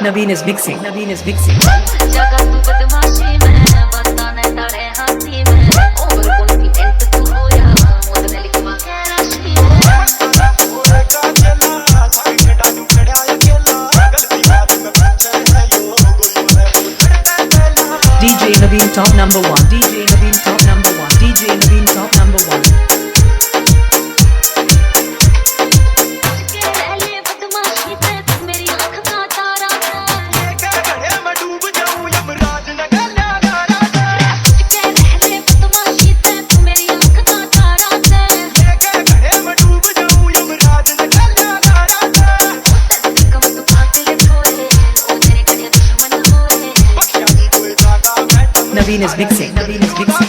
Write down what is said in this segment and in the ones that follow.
Naveen is mixing. Naveen is mixing. DJ Naveen top number one. DJ Naveen top number one. DJ Naveen top number one. Naveen is mixing. Naveen is mixing.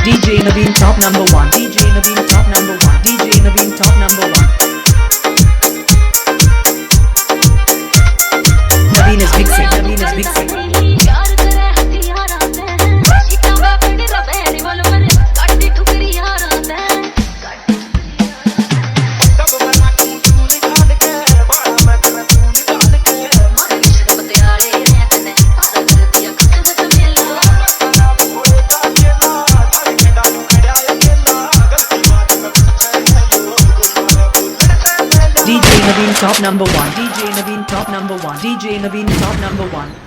DJ Naveen top number one. DJ Naveen top number one. DJ Naveen top number one. Naveen is mixing. Naveen is mixing. DJ Naveen top number one. DJ Naveen top number one. DJ Naveen top number one.